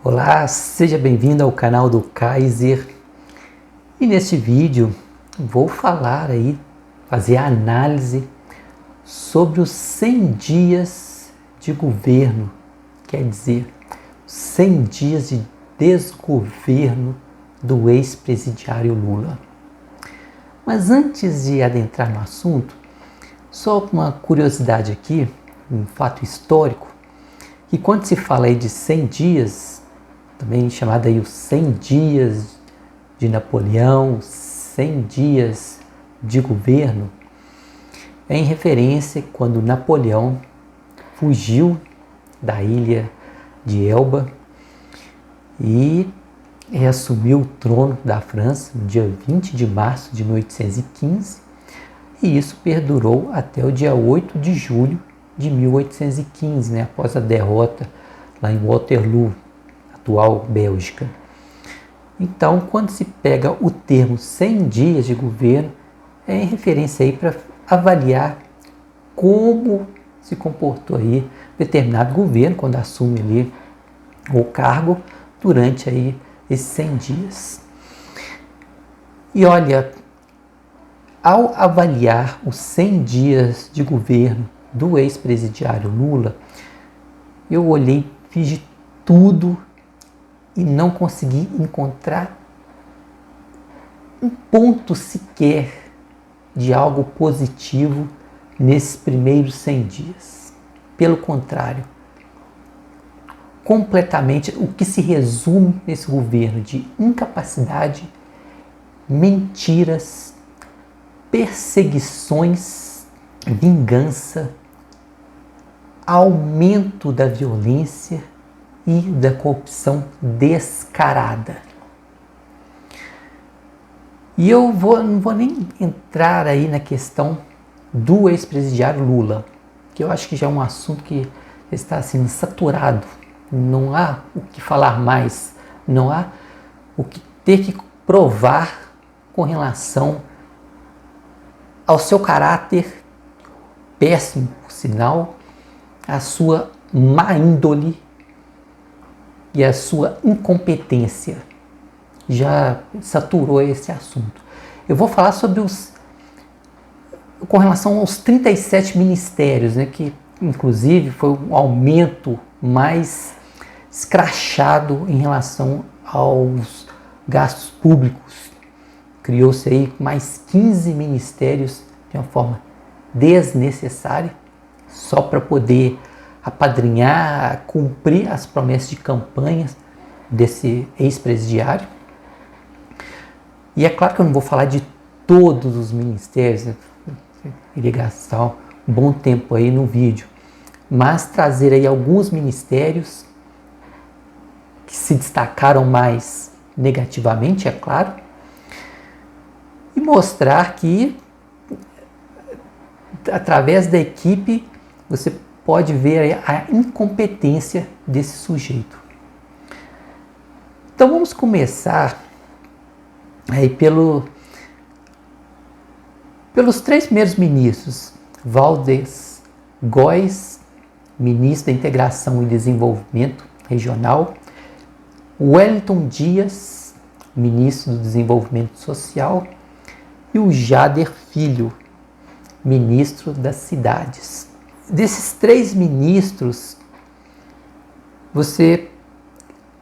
Olá, seja bem-vindo ao canal do Kaiser. E neste vídeo vou fazer a análise sobre os 100 dias de governo, quer dizer, 100 dias de desgoverno do ex-presidiário Lula. Mas antes de adentrar no assunto, só uma curiosidade aqui, um fato histórico, que quando se fala aí de 100 dias, também chamado aí os 100 dias de Napoleão, 100 dias de governo, é em referência quando Napoleão fugiu da ilha de Elba e reassumiu o trono da França no dia 20 de março de 1815, e isso perdurou até o dia 8 de julho de 1815, após a derrota lá em Waterloo, atual Bélgica. Então, quando se pega o termo 100 dias de governo, é em referência aí para avaliar como se comportou aí determinado governo quando assume ali o cargo durante aí esses 100 dias. E olha, ao avaliar os 100 dias de governo do ex-presidiário Lula, eu olhei, fiz de tudo e não consegui encontrar um ponto sequer de algo positivo nesses primeiros 100 dias. Pelo contrário, completamente o que se resume nesse governo de incapacidade, mentiras, perseguições, vingança, aumento da violência e da corrupção descarada. E eu não vou nem entrar aí na questão do ex-presidiário Lula, que eu acho que já é um assunto que está assim saturado. Não há o que falar mais, não há o que ter que provar com relação ao seu caráter péssimo, por sinal, a sua má índole e a sua incompetência. Já saturou esse assunto. Eu vou falar sobre com relação aos 37 ministérios, que inclusive foi um aumento mais escrachado em relação aos gastos públicos. Criou-se aí mais 15 ministérios de uma forma desnecessária, só para poder apadrinhar, cumprir as promessas de campanhas desse ex-presidiário. E é claro que eu não vou falar de todos os ministérios, iria gastar um bom tempo aí no vídeo, mas trazer aí alguns ministérios que se destacaram mais negativamente, é claro, e mostrar que através da equipe você pode ver a incompetência desse sujeito. Então vamos começar aí pelos 3 primeiros ministros. Valdez Góes, ministro da Integração e Desenvolvimento Regional. Wellington Dias, ministro do Desenvolvimento Social. E o Jader Filho, ministro das Cidades. Desses 3 ministros, você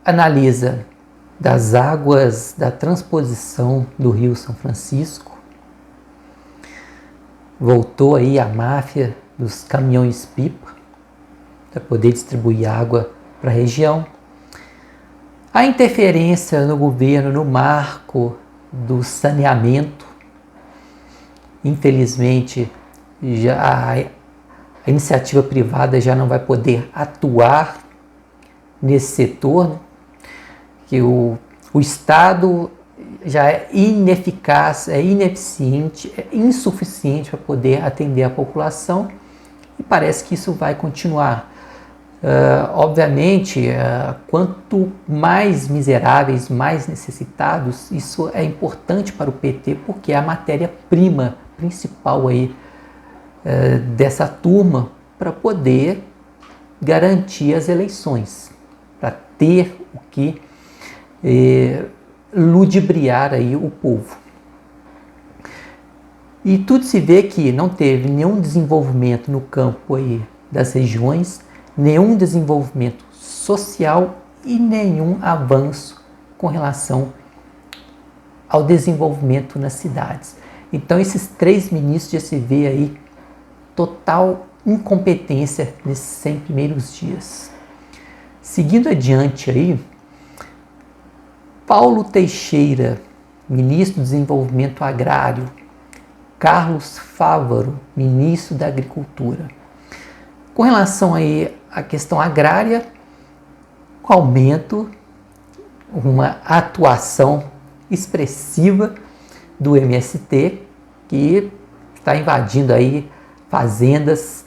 analisa das águas da transposição do Rio São Francisco, voltou aí a máfia dos caminhões-pipa para poder distribuir água para a região, a interferência no governo no marco do saneamento. Infelizmente, já a iniciativa privada já não vai poder atuar nesse setor, que o Estado já é ineficaz, é ineficiente, é insuficiente para poder atender a população, e parece que isso vai continuar. Obviamente, quanto mais miseráveis, mais necessitados, isso é importante para o PT, porque é a matéria-prima principal aí dessa turma para poder garantir as eleições. para ter o que ludibriar aí o povo. E tudo se vê que não teve nenhum desenvolvimento no campo aí das regiões, nenhum desenvolvimento social e nenhum avanço com relação ao desenvolvimento nas cidades. Então esses 3 ministros já se vê aí total incompetência nesses 100 primeiros dias. Seguindo adiante aí, Paulo Teixeira, ministro do Desenvolvimento Agrário, Carlos Fávaro, ministro da Agricultura. Com relação aí à questão agrária, aumento, uma atuação expressiva do MST, que está invadindo aí fazendas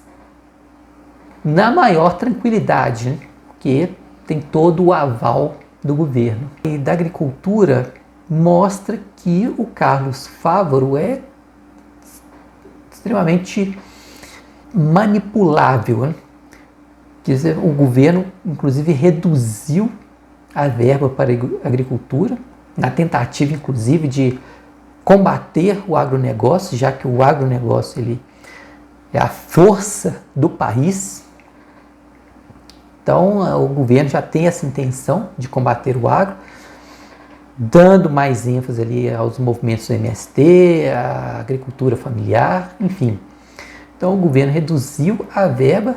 na maior tranquilidade, né? Porque tem todo o aval do governo. E da agricultura mostra que o Carlos Fávaro é extremamente manipulável, né? Quer dizer, o governo, inclusive, reduziu a verba para a agricultura, na tentativa, inclusive, de combater o agronegócio, já que o agronegócio ele é a força do país. Então, o governo já tem essa intenção de combater o agro, dando mais ênfase ali aos movimentos do MST, à agricultura familiar, enfim. Então, o governo reduziu a verba,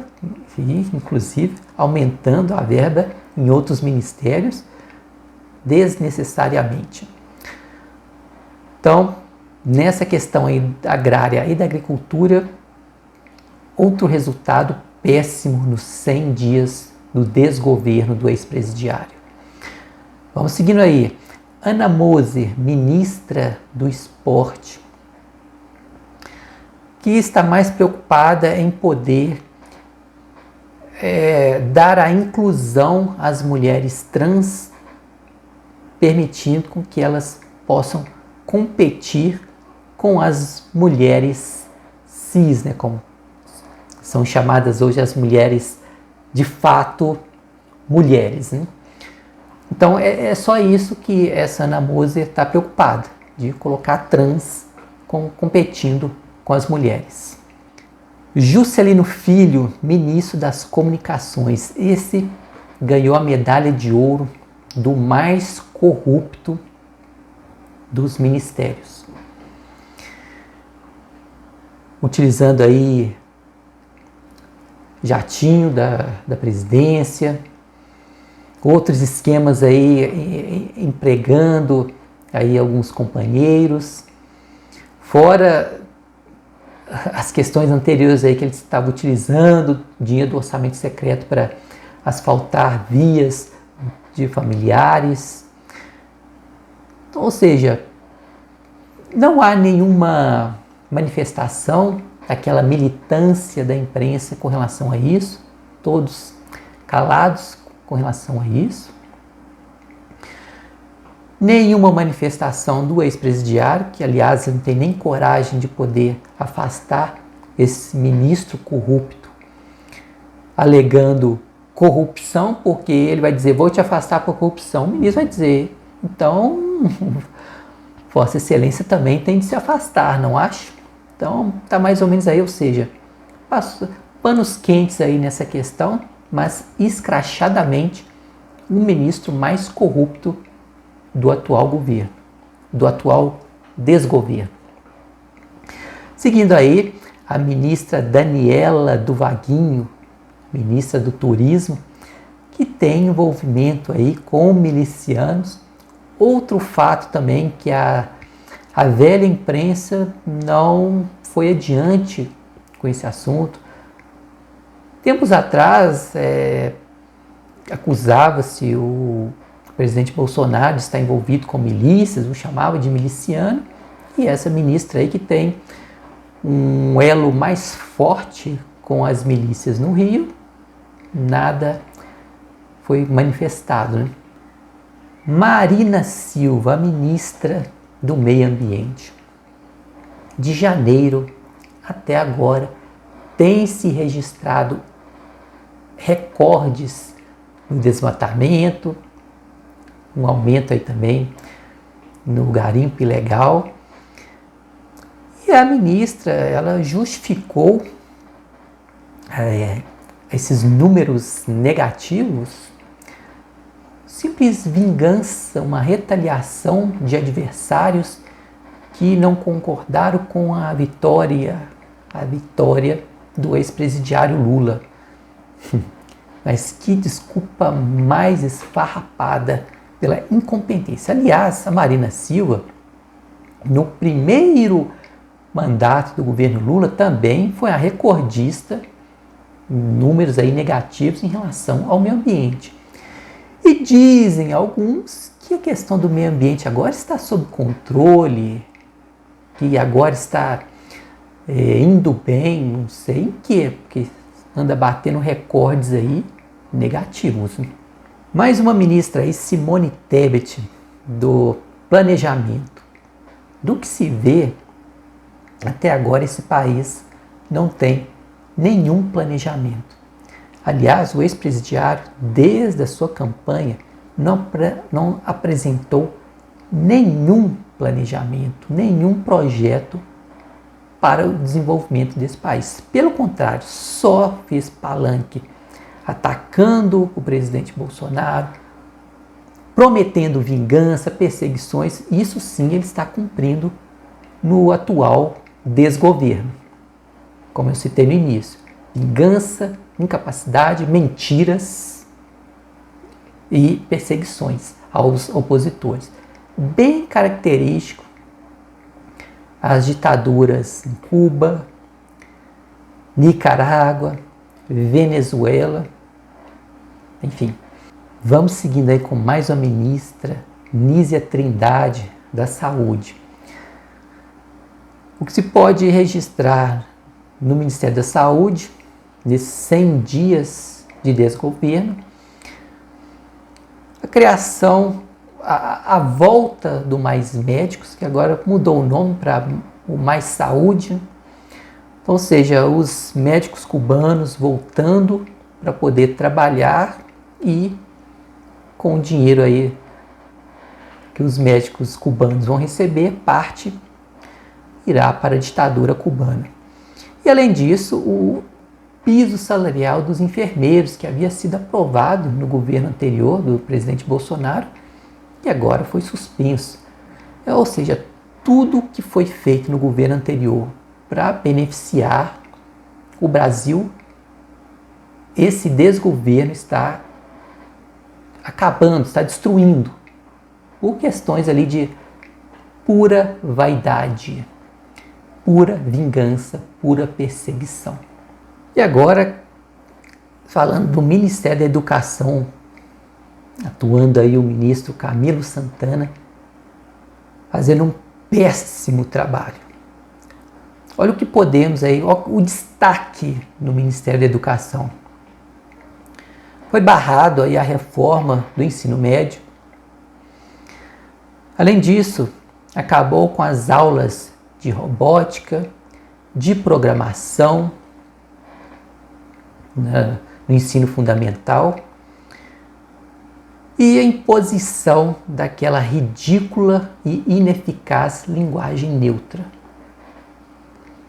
inclusive aumentando a verba em outros ministérios desnecessariamente. Então, nessa questão aí da agrária e da agricultura, outro resultado péssimo nos 100 dias do desgoverno do ex-presidiário. Vamos seguindo aí. Ana Moser, ministra do Esporte, que está mais preocupada em poder dar a inclusão às mulheres trans, permitindo com que elas possam competir com as mulheres cis, né, como são chamadas hoje as mulheres de fato mulheres, né? Então é só isso que essa Ana Moser está preocupada, de colocar trans competindo com as mulheres. Juscelino Filho, ministro das Comunicações, esse ganhou a medalha de ouro do mais corrupto dos ministérios. Utilizando aí jatinho da presidência, outros esquemas aí empregando aí alguns companheiros, fora as questões anteriores aí que ele estava utilizando dinheiro do orçamento secreto para asfaltar vias de familiares. Então, ou seja, não há nenhuma manifestação daquela militância da imprensa com relação a isso, todos calados com relação a isso. Nenhuma manifestação do ex-presidiário, que aliás não tem nem coragem de poder afastar esse ministro corrupto, alegando corrupção, porque ele vai dizer, vou te afastar por corrupção. O ministro vai dizer, então, Vossa Excelência também tem de se afastar, não acha? Então, está mais ou menos aí, ou seja, panos quentes aí nessa questão, mas escrachadamente o ministro mais corrupto do atual governo, do atual desgoverno. Seguindo aí, a ministra Daniela do Vaguinho, ministra do Turismo, que tem envolvimento aí com milicianos. Outro fato também que a velha imprensa não foi adiante com esse assunto. Tempos atrás, acusava-se o presidente Bolsonaro de estar envolvido com milícias, o chamava de miliciano, e essa ministra aí que tem um elo mais forte com as milícias no Rio, nada foi manifestado, né? Marina Silva, a ministra do Meio Ambiente. De janeiro até agora, tem se registrado recordes no desmatamento, um aumento aí também no garimpo ilegal. E a ministra, ela justificou esses números negativos, simples vingança, uma retaliação de adversários que não concordaram com a vitória do ex-presidiário Lula. Mas que desculpa mais esfarrapada pela incompetência. Aliás, a Marina Silva, no primeiro mandato do governo Lula, também foi a recordista em números aí negativos em relação ao meio ambiente. E dizem alguns que a questão do meio ambiente agora está sob controle, que agora está indo bem, não sei em quê, porque anda batendo recordes aí negativos. Né? Mais uma ministra aí, Simone Tebet, do planejamento. Do que se vê, até agora esse país não tem nenhum planejamento. Aliás, o ex-presidiário, desde a sua campanha, não apresentou nenhum planejamento, nenhum projeto para o desenvolvimento desse país. Pelo contrário, só fez palanque, atacando o presidente Bolsonaro, prometendo vingança, perseguições. Isso sim ele está cumprindo no atual desgoverno. Como eu citei no início, vingança, incapacidade, mentiras e perseguições aos opositores. Bem característico as ditaduras em Cuba, Nicarágua, Venezuela, enfim. Vamos seguindo aí com mais uma ministra, Nízia Trindade, da Saúde. O que se pode registrar no Ministério da Saúde, nesses 100 dias de desgoverno, a criação, a volta do Mais Médicos, que agora mudou o nome para o Mais Saúde, ou seja, os médicos cubanos voltando para poder trabalhar e com o dinheiro aí que os médicos cubanos vão receber, parte irá para a ditadura cubana. E além disso, o piso salarial dos enfermeiros, que havia sido aprovado no governo anterior do presidente Bolsonaro, e agora foi suspenso. Ou seja, tudo que foi feito no governo anterior para beneficiar o Brasil, esse desgoverno está acabando, está destruindo, por questões ali de pura vaidade, pura vingança, pura perseguição. E agora, falando do Ministério da Educação, atuando aí o ministro Camilo Santana, fazendo um péssimo trabalho. Olha o que podemos aí, o destaque no Ministério da Educação. Foi barrado aí a reforma do ensino médio. Além disso, acabou com as aulas de robótica, de programação no ensino fundamental e a imposição daquela ridícula e ineficaz linguagem neutra.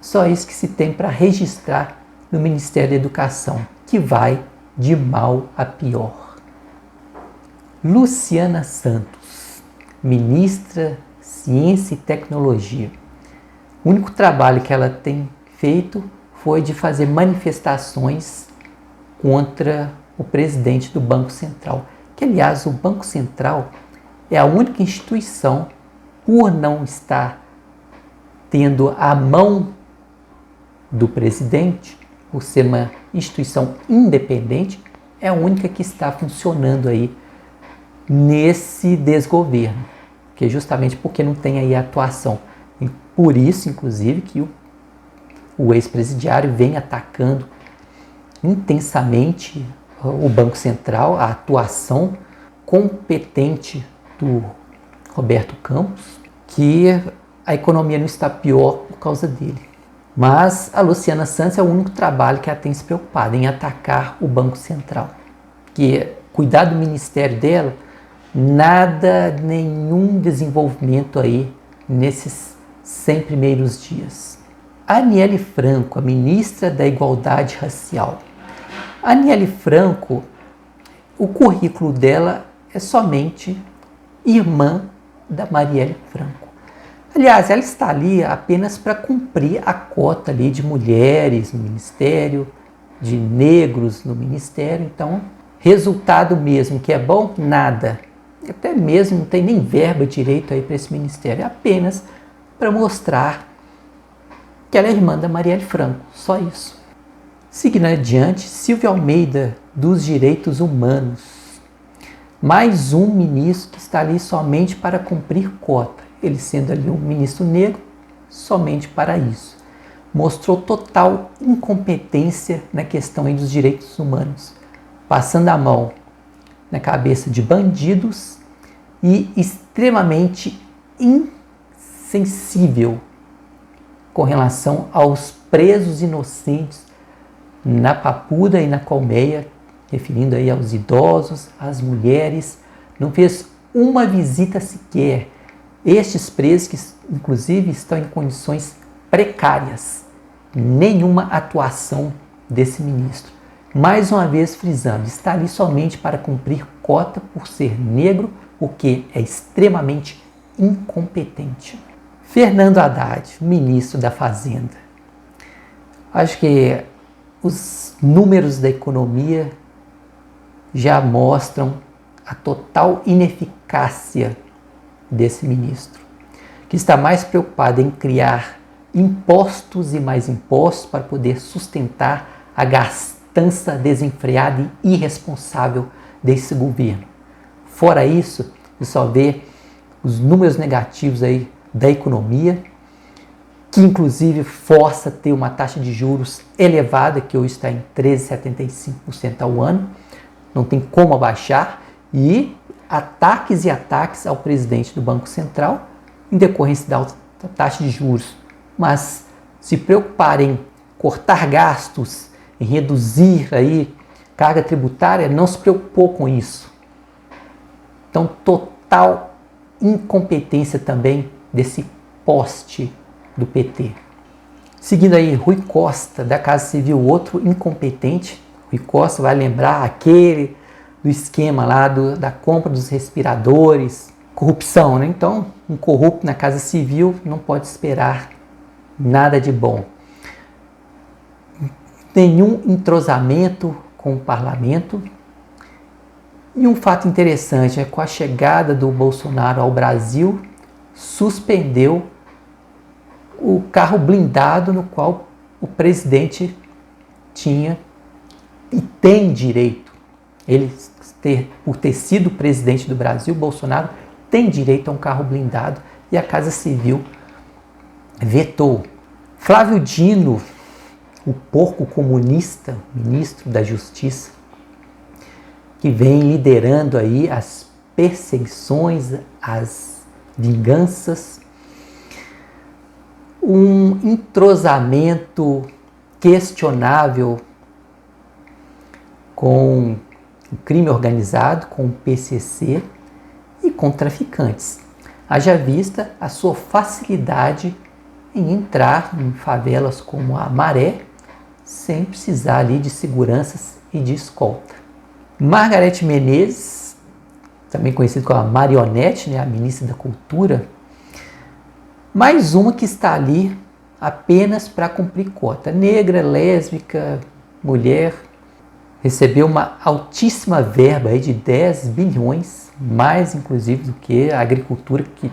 Só isso que se tem para registrar no Ministério da Educação, que vai de mal a pior. Luciana Santos, ministra Ciência e Tecnologia. O único trabalho que ela tem feito foi de fazer manifestações contra o presidente do Banco Central. Que, aliás, o Banco Central é a única instituição, por não estar tendo a mão do presidente, por ser uma instituição independente, é a única que está funcionando aí nesse desgoverno, que é justamente porque não tem aí a atuação. E por isso, inclusive, que o ex-presidiário vem atacando intensamente o Banco Central, a atuação competente do Roberto Campos, que a economia não está pior por causa dele. Mas a Luciana Santos é o único trabalho que ela tem se preocupado em atacar o Banco Central, que cuidar do ministério dela, nada, nenhum desenvolvimento aí nesses 100 primeiros dias. A Aniele Franco, a ministra da Igualdade Racial. A Aniele Franco, o currículo dela é somente irmã da Marielle Franco. Aliás, ela está ali apenas para cumprir a cota ali de mulheres no ministério, de negros no ministério. Então, resultado mesmo que é bom, nada. Até mesmo não tem nem verba direito aí para esse ministério, é apenas para mostrar que ela é irmã da Marielle Franco, só isso. Seguindo adiante, Silvio Almeida, dos Direitos Humanos. Mais um ministro que está ali somente para cumprir cota. Ele sendo ali um ministro negro, somente para isso. Mostrou total incompetência na questão aí dos direitos humanos, passando a mão na cabeça de bandidos e extremamente insensível com relação aos presos inocentes na Papuda e na Colmeia, referindo aí aos idosos, às mulheres. Não fez uma visita sequer. Estes presos que inclusive estão em condições precárias. Nenhuma atuação desse ministro. Mais uma vez frisando, está ali somente para cumprir cota por ser negro, porque é extremamente incompetente. Fernando Haddad, ministro da Fazenda. Acho que os números da economia já mostram a total ineficácia desse ministro, que está mais preocupado em criar impostos e mais impostos para poder sustentar a gastança desenfreada e irresponsável desse governo. Fora isso, você só vê os números negativos aí da economia, que inclusive força a ter uma taxa de juros elevada, que hoje está em 13,75% ao ano, não tem como abaixar, e ataques e ataques ao presidente do Banco Central em decorrência da alta taxa de juros. Mas se preocupar em cortar gastos, em reduzir aí carga tributária, não se preocupou com isso. Então, total incompetência também desse poste do PT. Seguindo aí, Rui Costa, da Casa Civil, outro incompetente. Rui Costa vai lembrar aquele do esquema lá da compra dos respiradores, corrupção, né? Então, um corrupto na Casa Civil não pode esperar nada de bom. Nenhum entrosamento com o parlamento. E um fato interessante é que com a chegada do Bolsonaro ao Brasil, suspendeu o carro blindado no qual o presidente tinha e tem direito. Ele, por ter sido presidente do Brasil, Bolsonaro tem direito a um carro blindado e a Casa Civil vetou. Flávio Dino, o porco comunista, ministro da Justiça, que vem liderando aí as perseguições, as vinganças, um entrosamento questionável com o crime organizado, com o PCC e com traficantes. Haja vista a sua facilidade em entrar em favelas como a Maré, sem precisar ali de seguranças e de escolta. Margarete Menezes, também conhecida como a Marionete, né, a ministra da Cultura, mais uma que está ali apenas para cumprir cota. Negra, lésbica, mulher, recebeu uma altíssima verba aí de 10 bilhões, mais inclusive do que a agricultura, que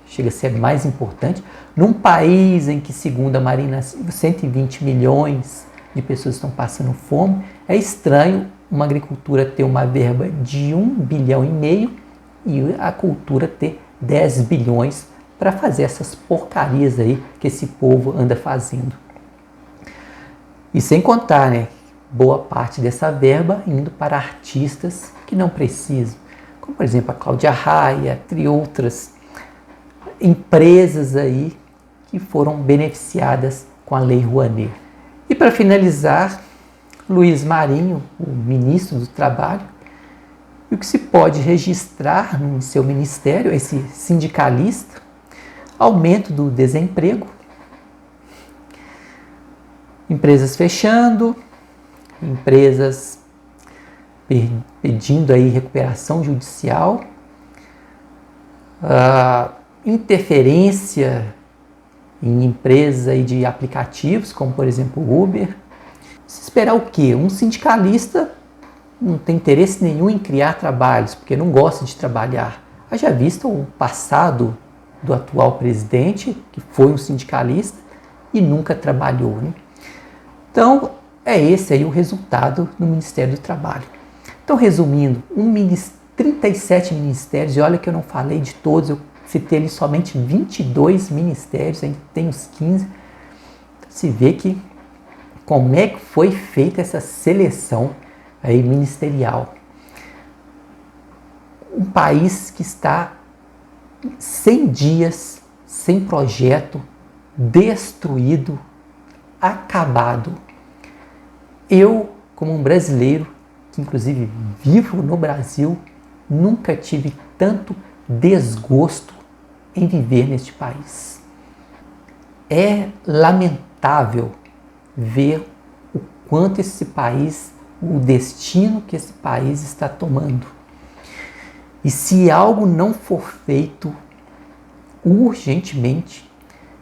chega a ser mais importante, num país em que, segundo a Marina, 120 milhões de pessoas estão passando fome. É estranho uma agricultura ter uma verba de 1,5 bilhão e a cultura ter 10 bilhões para fazer essas porcarias aí que esse povo anda fazendo. E sem contar, né, boa parte dessa verba indo para artistas que não precisam, como por exemplo a Cláudia Raia, entre outras empresas aí que foram beneficiadas com a Lei Rouanet. E para finalizar, Luiz Marinho, o ministro do Trabalho, E o que se pode registrar no seu ministério, esse sindicalista, aumento do desemprego, empresas fechando, empresas pedindo aí recuperação judicial, interferência em empresas aí de aplicativos, como por exemplo o Uber. Se esperar o quê? Um sindicalista não tem interesse nenhum em criar trabalhos, porque não gosta de trabalhar. Haja visto o passado do atual presidente, que foi um sindicalista e nunca trabalhou, né? Então, é esse aí o resultado do Ministério do Trabalho. Então, resumindo, 37 ministérios, e olha que eu não falei de todos, eu citei ali somente 22 ministérios, ainda tem os 15. Se vê que como é que foi feita essa seleção aí ministerial. Um país que está 100 dias sem projeto, destruído, acabado. Eu, como um brasileiro, que inclusive vivo no Brasil, nunca tive tanto desgosto em viver neste país. É lamentável ver o quanto esse país, o destino que esse país está tomando. E se algo não for feito urgentemente,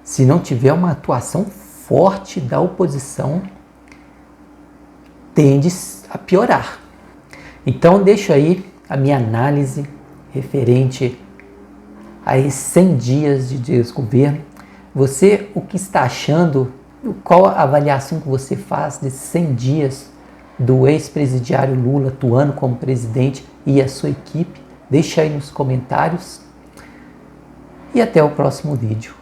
se não tiver uma atuação forte da oposição, tende a piorar. Então deixo aí a minha análise referente a esses 100 dias de desgoverno. Você, o que está achando? Qual a avaliação que você faz desses 100 dias do ex-presidiário Lula atuando como presidente e a sua equipe? Deixa aí nos comentários e até o próximo vídeo.